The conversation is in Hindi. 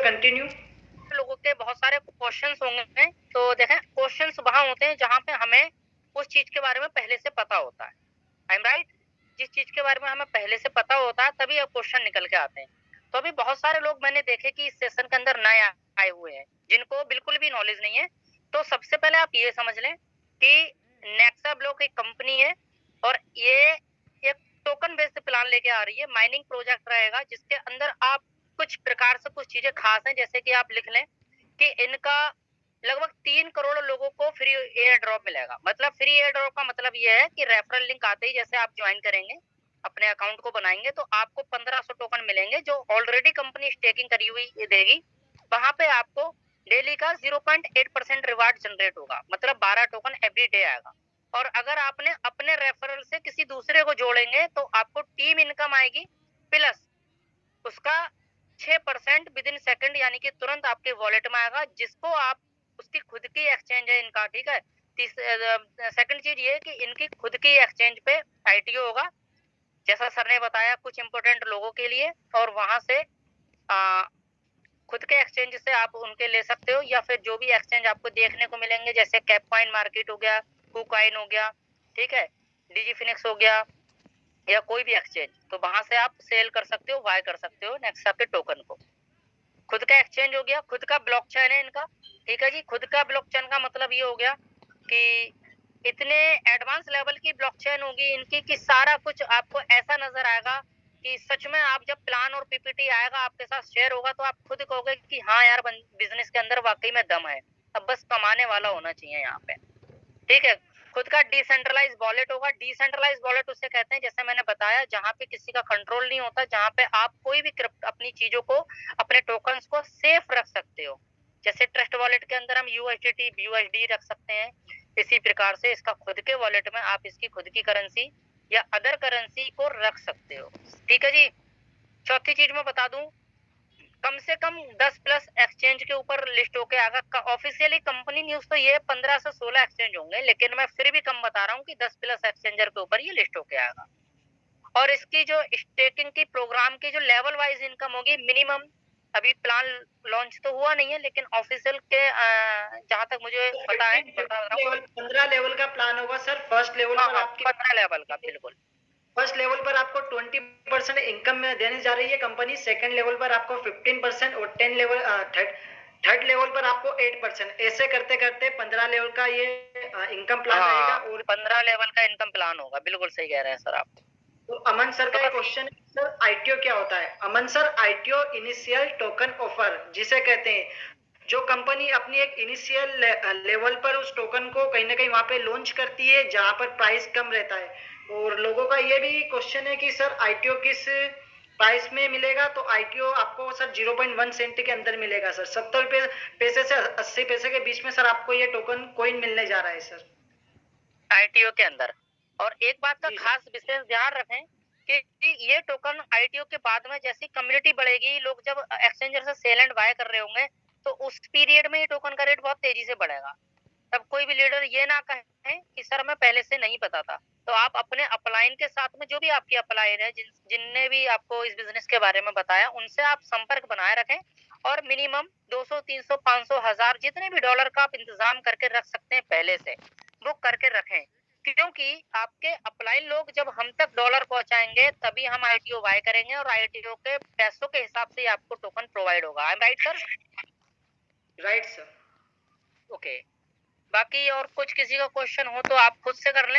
कंटिन्यू। लोगों के बहुत सारे क्वेश्चंस होंगे, तो देखें क्वेश्चंस वहां होते हैं जहां पे हमें उस चीज के बारे में पहले से पता होता है। I am right? जिस चीज के बारे में हमें पहले से पता होता है तभी अब क्वेश्चन निकल के आते हैं। तो अभी बहुत सारे लोग मैंने देखे कि इस सेशन के अंदर नए आए हुए हैं जिनको बिल्कुल भी नॉलेज नहीं है। तो सबसे पहले आप ये समझ लें कि नेक्सा ब्लॉक एक कंपनी है और ये एक टोकन बेस्ड प्लान लेके आ रही है। माइनिंग प्रोजेक्ट रहेगा जिसके अंदर आप कुछ प्रकार से कुछ चीजें खास हैं, जैसे कि आप लिख लें कि इनका लगभग 3 करोड़ लोगों को फ्री एयर ड्रॉप मिलेगा। मतलब फ्री एयर ड्रॉप का मतलब ये है कि रेफरल लिंक आते ही जैसे आप ज्वाइन करेंगे, अपने अकाउंट को बनाएंगे, तो आपको 1500 टोकन मिलेंगे जो ऑलरेडी कंपनी स्टेकिंग करी हुई देगी। वहां पे आपको डेली का 0.8% रिवार्ड जनरेट होगा, मतलब 12 टोकन एवरी डे आएगा। और अगर आपने अपने रेफरल से किसी दूसरे को जोड़ेंगे तो आपको टीम इनकम आएगी प्लस उसका 6% विद इन सेकंड, यानी कि तुरंत आपके वॉलेट में आएगा, जिसको आप उसकी खुद की एक्सचेंज है इनका, ठीक है। सेकंड चीज ये है कि इनकी खुद की एक्सचेंज पे आईटीओ होगा, जैसा सर ने बताया कुछ इंपोर्टेंट लोगों के लिए, और वहां से आ, खुद के एक्सचेंज से आप उनके ले सकते हो, या फिर जो भी एक्सचेंज आपको देखने को मिलेंगे जैसे कैपकॉइन मार्केट हो गया, कुकॉइन हो गया, ठीक है, डिजीफिनिक्स हो गया, या कोई भी एक्सचेंज, तो वहां से आप सेल कर सकते हो, बाय कर सकते हो नेक्सा के टोकन को। खुद का एक्सचेंज हो गया, खुद का ब्लॉकचेन है इनका, ठीक है जी। खुद का ब्लॉकचेन का मतलब ये हो गया कि इतने एडवांस लेवल की ब्लॉकचेन होगी इनकी कि सारा कुछ आपको ऐसा नजर आएगा कि सच में आप जब प्लान और पीपीटी आएगा आपके साथ शेयर होगा तो आप खुद कहोगे कि हाँ यार बिजनेस के अंदर वाकई में दम है, अब बस कमाने वाला होना चाहिए यहाँ पे, ठीक है। खुद का डिसेंट्रलाइज वॉलेट होगा। डिसेंट्रलाइज वॉलेट उसे कहते हैं, जैसे मैंने बताया, जहां पे किसी का कंट्रोल नहीं होता, जहां पे आप कोई भी अपनी चीजों को, अपने टोकन्स को सेफ रख सकते हो। जैसे ट्रस्ट वॉलेट के अंदर हम यूएसडीटी यूएसडी रख सकते हैं, इसी प्रकार से इसका खुद के वॉलेट में आप इसकी खुद की करेंसी या अदर करेंसी को रख सकते हो, ठीक है जी। चौथी चीज मैं बता दूं, कम से कम 10 प्लस एक्सचेंज के ऊपर लिस्ट होके आएगा। ऑफिशियली कंपनी न्यूज तो ये 15 से 16 एक्सचेंज होंगे, लेकिन मैं फिर भी कम बता रहा हूँ कि 10 प्लस एक्सचेंजर के ऊपर ये लिस्ट होके आएगा। और इसकी जो स्टेकिंग की प्रोग्राम की जो लेवल वाइज इनकम होगी, मिनिमम अभी प्लान लॉन्च तो हुआ नहीं है, लेकिन ऑफिशियल के जहां तक मुझे पता है, बता रहा हूँ, 15 लेवल का प्लान होगा सर। फर्स्ट लेवल पर आपके 15 लेवल का, बिल्कुल। फर्स्ट लेवल पर आपको 20% इनकम में देने जा रही है कंपनी। सेकंड लेवल पर आपको 15% और 10 लेवल थर्ड लेवल पर आपको 8%। ऐसे करते करते 15 लेवल का ये इनकम प्लान रहेगा। और 15 लेवल का इनकम प्लान होगा, बिल्कुल सही कह रहे हैं सर आप। तो अमन सर का एक क्वेश्चन है, सर आईटीओ क्या होता है? Aman sir, ITO initial token offer जिसे कहते हैं, जो कंपनी अपनी एक इनिशियल लेवल पर उस टोकन को कहीं ना कहीं वहां पे लॉन्च करती है जहां पर प्राइस कम रहता है। और लोगों का ये भी क्वेश्चन है कि सर आईटीओ किस प्राइस में मिलेगा? तो आईटीओ आपको सर 0.1 सेंट के अंदर मिलेगा सर। 70 पैसे से 80 पैसे के बीच में सर आपको ये टोकन कॉइन मिलने जा रहा है सर आईटीओ के अंदर। और एक बात का खास विशेष ध्यान रखें कि ये टोकन आईटीओ के बाद में जैसी कम्युनिटी बढ़ेगी, लोग जब एक्सचेंजर से सेल एंड बाय कर रहे होंगे, तो उस पीरियड में ये टोकन का रेट बहुत तेजी से बढ़ेगा। तब कोई भी लीडर ये ना कहे कि सर मैं पहले से नहीं पता था। तो आप अपने अपलाइन के साथ में, जो भी आपकी अपलाइन है, जिनने भी आपको इस बिजनेस के बारे में बताया, उनसे आप संपर्क बनाए रखें, और मिनिमम 200 300 500 1000 जितने भी डॉलर का आप इंतजाम करके रख सकते हैं पहले से, वो करके रखें। क्योंकि आपके अपलाइन लोग जब हम तक डॉलर पहुंचाएंगे तभी हम आईटीओ बाय करेंगे, और आईटीओ के पैसों के हिसाब से आपको टोकन प्रोवाइड होगा। I am right sir? Right sir. Okay. बाकी और कुछ किसी का क्वेश्चन हो तो आप खुद से कर लें।